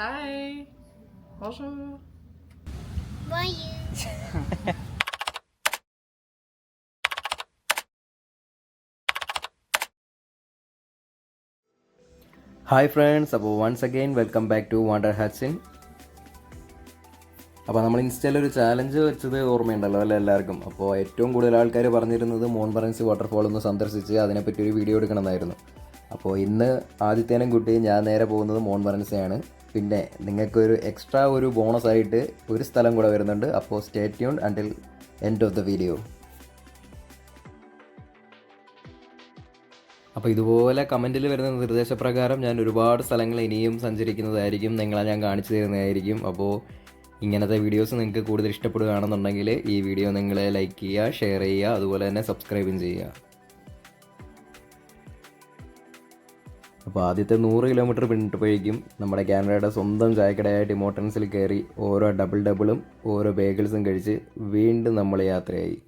Hi. Bonjour. Bonjour. Hi friends, അപ്പോൾ once again welcome back to wander ഹാറ്റ്സിൻ. അപ്പോൾ നമ്മൾ ഇൻസ്റ്റയിൽ ഒരു ചാലഞ്ച് വെച്ചത് ഓർമ്മയുണ്ടല്ലോ അല്ലേ എല്ലാവർക്കും. അപ്പോൾ ഏറ്റവും കൂടുതൽ ആൾക്കാർ പറഞ്ഞിരുന്നത് മോൺമറൻസി വാട്ടർഫോൾ ഒന്ന് സന്ദർശിച്ച് അതിനെപ്പറ്റി ഒരു വീഡിയോ എടുക്കണമെന്നായിരുന്നു. അപ്പോൾ ഇന്ന് ആദിത്യനും കുട്ടി ഞാൻ നേരെ പോകുന്നത് മോൺമറൻസിയാണ്. പിന്നെ നിങ്ങൾക്കൊരു എക്സ്ട്രാ ഒരു ബോണസായിട്ട് ഒരു സ്ഥലം കൂടെ വരുന്നുണ്ട്. അപ്പോൾ stay tuned until end of the video. അപ്പോൾ ഇതുപോലെ കമൻറ്റിൽ വരുന്ന നിർദ്ദേശപ്രകാരം ഞാൻ ഒരുപാട് സ്ഥലങ്ങൾ ഇനിയും സഞ്ചരിക്കുന്നതായിരിക്കും, നിങ്ങളെ ഞാൻ കാണിച്ചു തരുന്നതായിരിക്കും. അപ്പോൾ ഇങ്ങനത്തെ വീഡിയോസ് നിങ്ങൾക്ക് കൂടുതൽ ഇഷ്ടപ്പെടുകയാണെന്നുണ്ടെങ്കിൽ ഈ വീഡിയോ നിങ്ങൾ ലൈക്ക് ചെയ്യുക, ഷെയർ ചെയ്യുക, അതുപോലെ തന്നെ സബ്സ്ക്രൈബും ചെയ്യുക. അപ്പോൾ ആദ്യത്തെ 100 കിലോമീറ്റർ പിന്നിട്ടപ്പോഴേക്കും നമ്മുടെ കാനഡയുടെ സ്വന്തം ചായക്കടയായ ടിം ഹോർട്ടൻസിൽ കയറി ഓരോ ഡബിളും ഓരോ ബേഗിൾസും കഴിച്ച് വീണ്ടും നമ്മൾ യാത്രയായി.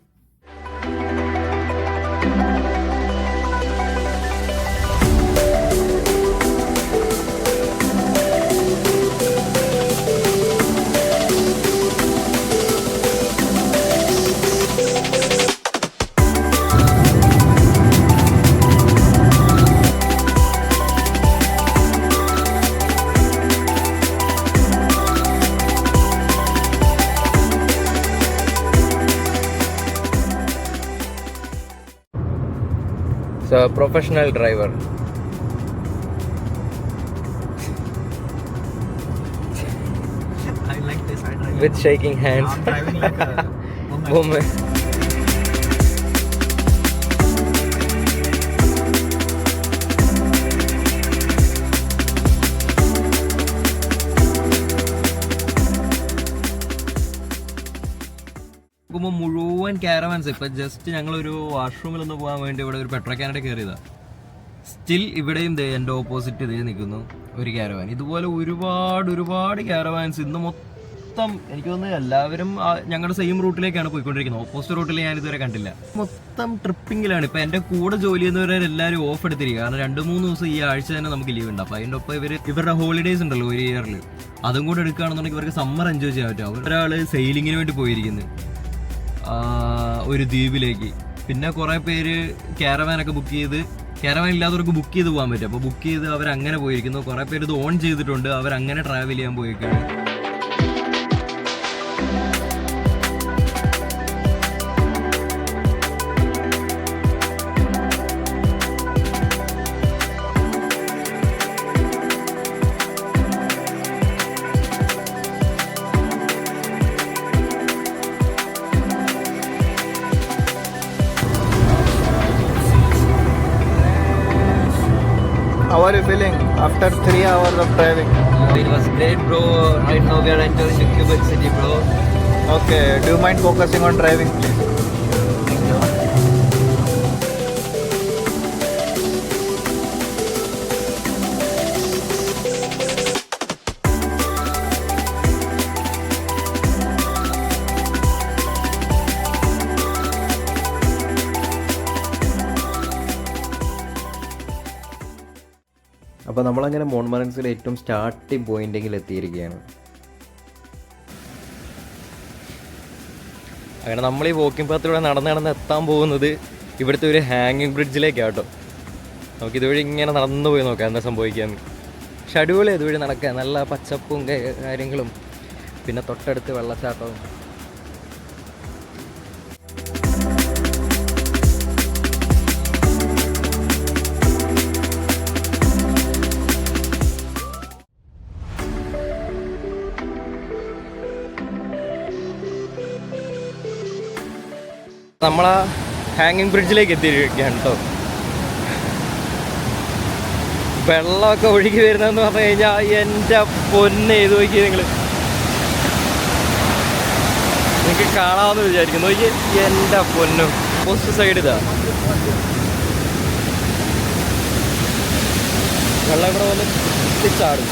So, professional driver. I like this. I drive With shaking hands. I'm driving like a woman. Woman. മുഴുവൻ ക്യാരവാൻസ് ഇപ്പൊ ജസ്റ്റ് ഞങ്ങളൊരു വാഷ്റൂമിലൊന്ന് പോകാൻ വേണ്ടി ഇവിടെ ഒരു പെട്രോ കാനഡ കയറിയതാ. സ്റ്റിൽ ഇവിടെയും എൻ്റെ ഓപ്പോസിറ്റ് ഇതേ നിൽക്കുന്നു ഒരു ക്യാരവാൻ. ഇതുപോലെ ഒരുപാട് ക്യാരവാൻസ് ഇന്ന് മൊത്തം എനിക്ക് തോന്നുന്നു എല്ലാവരും ഞങ്ങളുടെ സെയിം റൂട്ടിലേക്കാണ് പോയിക്കൊണ്ടിരിക്കുന്നത്. ഓപ്പോസിറ്റ് റൂട്ടിൽ ഞാൻ ഇതുവരെ കണ്ടില്ല. മൊത്തം ട്രിപ്പിങ്ങിലാണ്. ഇപ്പൊ എന്റെ കൂടെ ജോലി ചെയ്യുന്നവരെല്ലാവരും ഓഫ് എടുത്തിരിക്കുക. കാരണം 2-3 ദിവസം ഈ ആഴ്ച തന്നെ നമുക്ക് ലീവ് ഉണ്ട്. അപ്പൊ അതിന്റെ ഒപ്പം ഇവരുടെ ഹോളിഡേയ്സ് ഉണ്ടല്ലോ ഒരു ഇയറിൽ, അതും കൂടെ എടുക്കുകയാണെന്നുണ്ടെങ്കിൽ ഇവർക്ക് സമ്മർ എൻജോയ് ചെയ്യാൻ പറ്റും. ഒരാള് സെയിലിങ്ങിന് വേണ്ടി പോയിരിക്കുന്നത് ഒരു ദ്വീപിലേക്ക്. പിന്നെ കുറെ പേര് ക്യാരവാനൊക്കെ ബുക്ക് ചെയ്ത്, ക്യാരവാൻ ഇല്ലാത്തവർക്ക് ബുക്ക് ചെയ്ത് പോകാൻ പറ്റും. അപ്പോൾ ബുക്ക് ചെയ്ത് അവരങ്ങനെ പോയിരിക്കുന്നു. കുറെ പേര് ഇത് ഓൺ ചെയ്തിട്ടുണ്ട്, അവരങ്ങനെ ട്രാവൽ ചെയ്യാൻ പോയിരിക്കുകയാണ്. How are you feeling after 3 hours of driving? It was great, bro. Right now we are entering the Quebec City, bro. Okay, do you mind focusing on driving, please? അപ്പോൾ നമ്മളങ്ങനെ മോൺമറൻസിലെ ഏറ്റവും starting പോയിന്റെങ്കിൽ എത്തിയിരിക്കുകയാണ്. അങ്ങനെ നമ്മൾ ഈ walking പാത്തിലൂടെ നടന്ന് എത്താൻ പോകുന്നത് ഇവിടുത്തെ ഒരു ഹാങ്ങിങ് ബ്രിഡ്ജിലേക്കാട്ടോ. നമുക്കിതുവഴി ഇങ്ങനെ നടന്നു പോയി നോക്കാം എന്താ സംഭവിക്കാമെന്ന്. പക്ഷെ അടിപൊളി ഇതുവഴി നടക്കുക, നല്ല പച്ചപ്പും കാര്യങ്ങളും, പിന്നെ തൊട്ടടുത്ത് വെള്ളച്ചാട്ടവും. നമ്മളാ ഹാങ്ങിങ് ബ്രിഡ്ജിലേക്ക് എത്തിയിരിക്കുകയാണ് കേട്ടോ. വെള്ളമൊക്കെ ഒഴുകി വരുന്നതെന്ന് പറഞ്ഞു കഴിഞ്ഞാൽ എൻ്റെ പൊന്നെ ഇത് നോക്കി നിങ്ങൾക്ക് കാണാമെന്ന് വിചാരിക്കുന്നു. നോക്കി എൻ്റെ പൊന്നും. പോസ്റ്റ് സൈഡ് ഇതാ വെള്ളം ഇവിടെ വന്ന് ചാടും.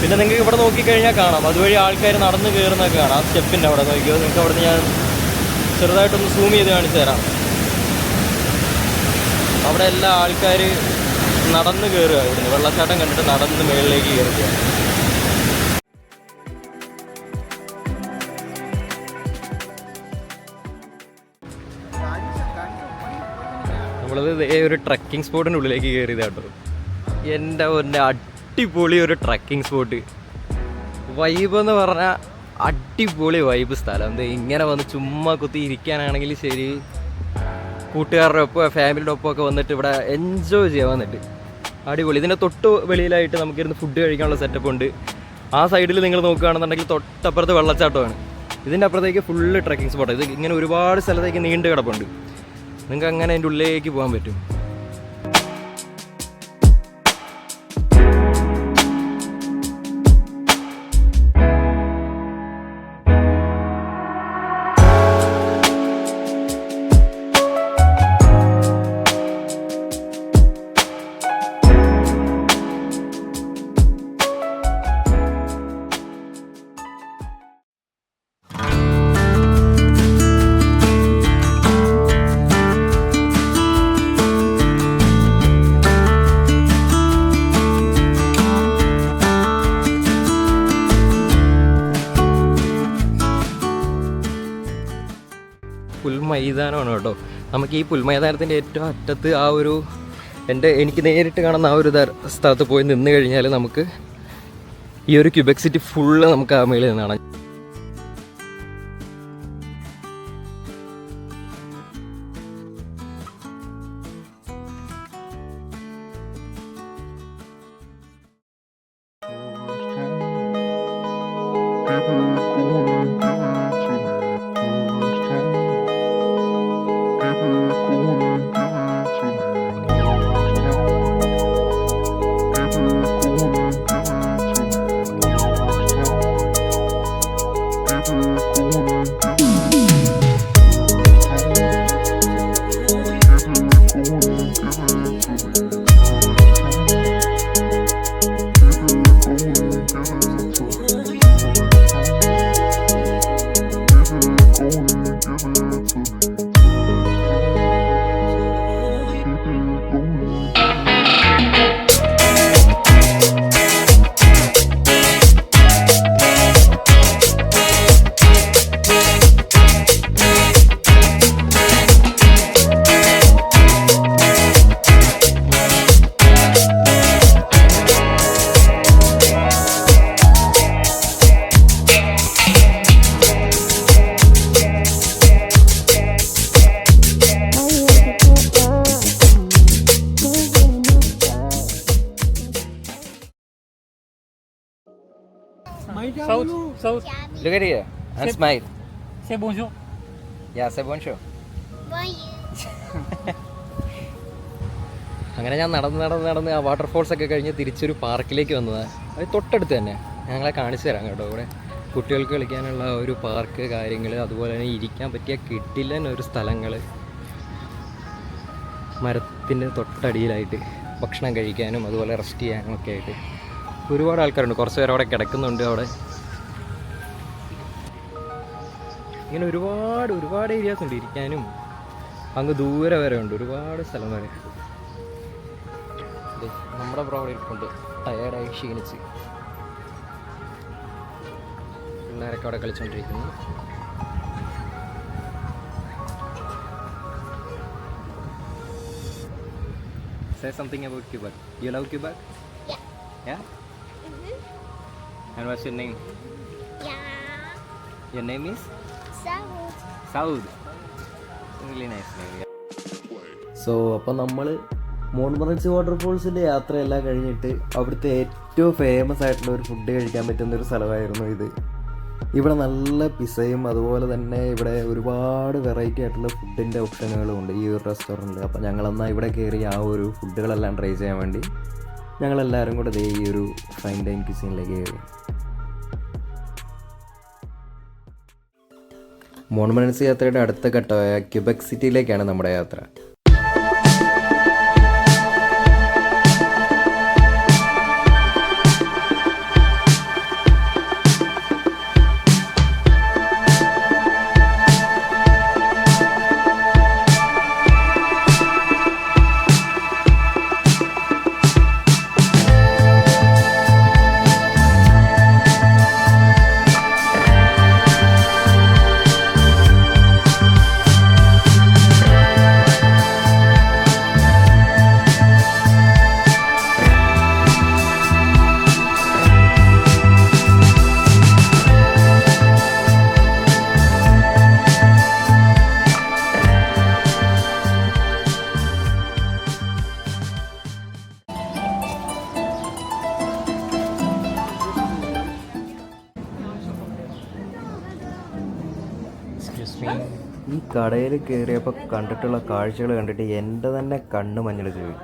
പിന്നെ നിങ്ങൾക്ക് ഇവിടെ നോക്കിക്കഴിഞ്ഞാൽ കാണാം, അതുവഴി ആൾക്കാർ നടന്ന് കയറുന്നൊക്കെ കാണാം. ആ സ്റ്റെപ്പിൻ്റെ അവിടെ നോക്കിയോ. നിങ്ങൾക്ക് അവിടെ ഞാൻ ചെറുതായിട്ടൊന്ന് സൂം ചെയ്ത് കാണിച്ചു തരാം. അവിടെ എല്ലാ ആൾക്കാർ നടന്ന് കയറുക. ഇവിടുന്ന് വെള്ളച്ചാട്ടം കണ്ടിട്ട് നടന്ന് മുകളിലേക്ക് കയറുക. ഒരു ട്രക്കിംഗ് സ്പോട്ടിൻ്റെ ഉള്ളിലേക്ക് കയറിയത് കേട്ടോ. എൻ്റെ ഒരു അടിപൊളി ഒരു ട്രക്കിംഗ് സ്പോട്ട്. വൈബ് എന്ന് പറഞ്ഞാൽ അടിപൊളി വൈബ് സ്ഥലം. ഇങ്ങനെ വന്ന് ചുമ്മാ കുത്തി ഇരിക്കാനാണെങ്കിൽ ശരി, കൂട്ടുകാരുടെ ഒപ്പം ഫാമിലിയുടെ ഒപ്പം ഒക്കെ വന്നിട്ട് ഇവിടെ എൻജോയ് ചെയ്യാൻ വന്നിട്ട് അടിപൊളി. ഇതിൻ്റെ തൊട്ട് വെളിയിലായിട്ട് നമുക്കിരുന്ന് ഫുഡ് കഴിക്കാനുള്ള സെറ്റപ്പ് ഉണ്ട്. ആ സൈഡിൽ നിങ്ങൾ നോക്കുകയാണെന്നുണ്ടെങ്കിൽ തൊട്ടപ്പുറത്ത് വെള്ളച്ചാട്ടമാണ്. ഇതിൻ്റെ അപ്പുറത്തേക്ക് ഫുള്ള് ട്രക്കിംഗ് സ്പോട്ടാണ്. ഇത് ഇങ്ങനെ ഒരുപാട് സ്ഥലത്തേക്ക് നീണ്ടു കിടപ്പുണ്ട്. നിങ്ങൾക്ക് അങ്ങനെ അതിൻ്റെ ഉള്ളിലേക്ക് പോകാൻ പറ്റും. പുൽമൈതാനമാണ് കേട്ടോ. നമുക്ക് ഈ പുൽമൈതാനത്തിൻ്റെ ഏറ്റവും അറ്റത്ത് ആ ഒരു എനിക്ക് നേരിട്ട് കാണുന്ന ആ ഒരു സ്ഥലത്ത് പോയി നിന്ന് കഴിഞ്ഞാൽ നമുക്ക് ഈ ഒരു ക്യൂബെക് സിറ്റി ഫുള്ള് നമുക്ക് ആ മേളിൽ നിന്നാണ്. South. Look at here and smile. Say bonjour. Yeah, say bonjour. Bonjour. അങ്ങനെ ഞാൻ നടന്ന് ആ വാട്ടർഫോൾസ് ഒക്കെ കഴിഞ്ഞ് തിരിച്ചൊരു പാർക്കിലേക്ക് വന്നതാണ്. അത് തൊട്ടടുത്ത് തന്നെ. ഞങ്ങളെ കാണിച്ചു തരാം കേട്ടോ. ഇവിടെ കുട്ടികൾക്ക് കളിക്കാനുള്ള ഒരു പാർക്ക് കാര്യങ്ങൾ, അതുപോലെ തന്നെ ഇരിക്കാൻ പറ്റിയ കിടിലൻ ഒരു സ്ഥലങ്ങൾ, മരത്തിൻ്റെ തൊട്ടടിയിലായിട്ട് ഭക്ഷണം കഴിക്കാനും അതുപോലെ റെസ്റ്റ് ചെയ്യാനും ഒക്കെ ആയിട്ട് ഒരുപാട് ആൾക്കാരുണ്ട്. കുറച്ച് പേര് അവിടെ കിടക്കുന്നുണ്ട്. അവിടെ ഇങ്ങനെ ഒരുപാട് ഏരിയാസ് ഉണ്ട് ഇരിക്കാനും. അങ്ങ് ദൂരെ വരെ ഉണ്ട് ഒരുപാട് സ്ഥലം വരെ. നമ്മുടെ അവിടെ ഇരിപ്പുണ്ട്, ടയേർഡായി ക്ഷീണിച്ച്. പിള്ളേരൊക്കെ അവിടെ കളിച്ചുകൊണ്ടിരിക്കുന്നു. Say something about Quebec. You love Quebec? Yeah. Yeah? And what's your name? Yeah. Your name is? South. Saud. Really nice name. So അപ്പോൾ നമ്മൾ മോൺമറൻസി വാട്ടർഫോൾസിൻ്റെ യാത്രയെല്ലാം കഴിഞ്ഞിട്ട് അവിടുത്തെ ഏറ്റവും ഫേമസ് ആയിട്ടുള്ള ഒരു ഫുഡ് കഴിക്കാൻ പറ്റുന്നൊരു സ്ഥലമായിരുന്നു ഇത്. ഇവിടെ നല്ല പിസയും അതുപോലെ തന്നെ ഇവിടെ ഒരുപാട് വെറൈറ്റി ആയിട്ടുള്ള ഫുഡിൻ്റെ ഓപ്ഷനുകളും ഉണ്ട് ഈ ഒരു റെസ്റ്റോറൻറ്റിൽ. അപ്പോൾ ഞങ്ങളെന്നാൽ ഇവിടെ കയറി ആ ഒരു ഫുഡുകളെല്ലാം ട്രൈ ചെയ്യാൻ വേണ്ടി ഞങ്ങളെല്ലാവരും കൂടെ ഈ ഒരു ഫൈൻ ഡൈൻ ക്യൂസിനിലേക്ക് കയറി. മോൺമറൻസി യാത്രയുടെ അടുത്ത ഘട്ടമായ ക്യൂബെക് സിറ്റിയിലേക്കാണ് നമ്മുടെ യാത്ര. ഈ കടയിൽ കയറിയപ്പോൾ കണ്ടിട്ടുള്ള കാഴ്ചകൾ കണ്ടിട്ട് എൻ്റെ തന്നെ കണ്ണ് മഞ്ഞളിച്ച് പോയി.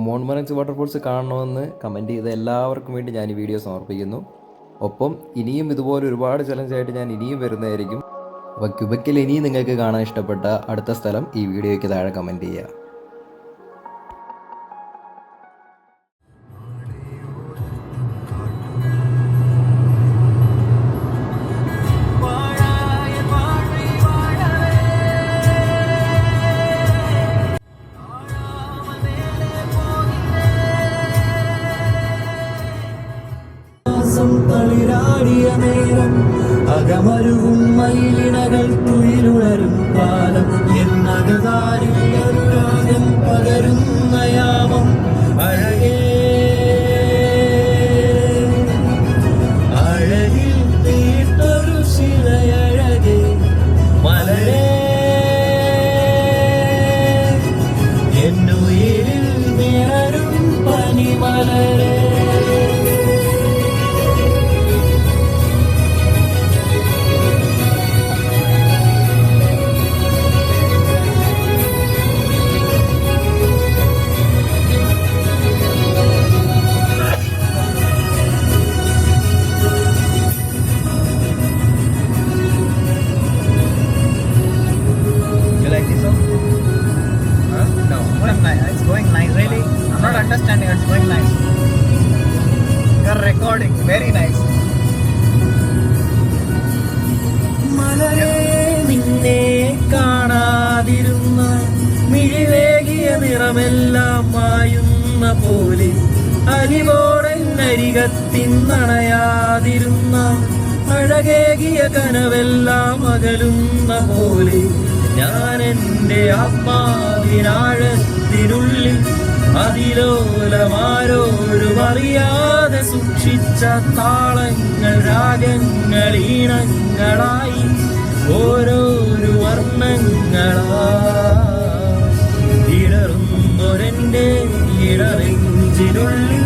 മോൺമറൻസ് വാട്ടർഫോൾസ് കാണണമെന്ന് കമൻറ്റ് ചെയ്ത എല്ലാവർക്കും വേണ്ടി ഞാൻ ഈ വീഡിയോ സമർപ്പിക്കുന്നു. ഒപ്പം ഇനിയും ഇതുപോലെ ഒരുപാട് ചലഞ്ചായിട്ട് ഞാൻ ഇനിയും വരുന്നതായിരിക്കും. അപ്പോൾ ക്യുബക്കിൽ ഇനിയും നിങ്ങൾക്ക് കാണാൻ ഇഷ്ടപ്പെട്ട അടുത്ത സ്ഥലം ഈ വീഡിയോയ്ക്ക് താഴെ കമൻറ്റ് ചെയ്യുക. തളിരാടിയ നേരം അകമരുവും മയിലിണകൾ തുയിലുണരും കാലം എന്നകതാരിൽ ഒരു രാഗം പകരുന്ന യാമം അഴകേ അഴകിൽ തീർത്തൊരു ശിലയഴകേ മലരേ എന്നുയിരിൽ നിറരും പനിമലരേ. Understanding, it's going nice. You're recording, very nice. മലരെ നിന്നെ കാണാതിരുന്ന മിഴിവേകിയ നിറമെല്ലാം മായുന്ന പോലെ അരികോടരികത്തിന്നണയാതിരുന്ന അഴകേകിയ കനവെല്ലാം അകലുന്ന പോലെ ഞാൻ എൻ്റെ ആത്മാവിനാഴത്തിനുള്ളിൽ അതിലോലമാരോരും അറിയാതെ മായാതെ സൂക്ഷിച്ച താളങ്ങൾ രാഗങ്ങൾ ഈണങ്ങളായി ഓരോരു വർണ്ണങ്ങളായി ഇടറുന്നൊരെന്റെ ഇടനെഞ്ചിനുള്ളിൽ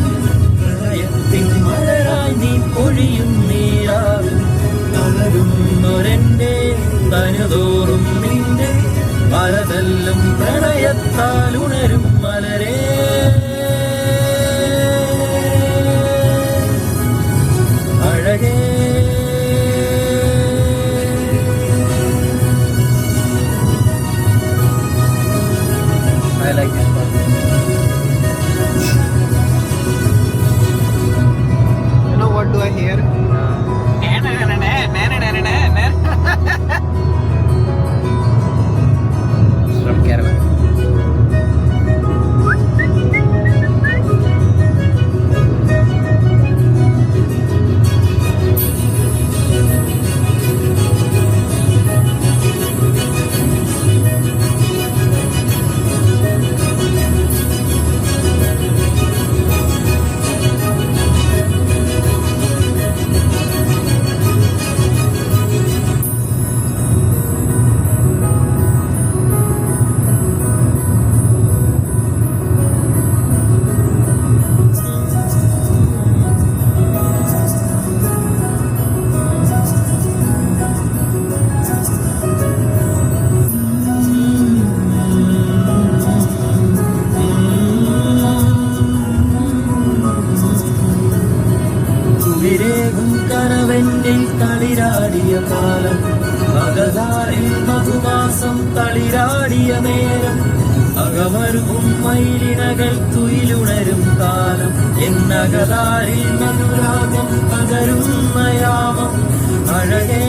ഹൃദയത്തിൻ മലരായി നീ പൊഴിയും നീരാവിൽ തളരുന്നൊരെന്റെ തനുതോറും നിന്റെ പലതല്ലും പ്രണയത്താൽ ഉണരും മലരേ അഴകേ I like this part. You know what do I hear? From Caravan. കനവെന്റെ തളിരാടിയ കാലം അകതാരിൽ മധുമാസം തളിരാടിയ നേരം അകമരുകും മയിലിനകൾ തുയിലുണരും കാലം എന്നകതാരിൽ മധുരാഗം പകരുന്ന യാമം അഴകേ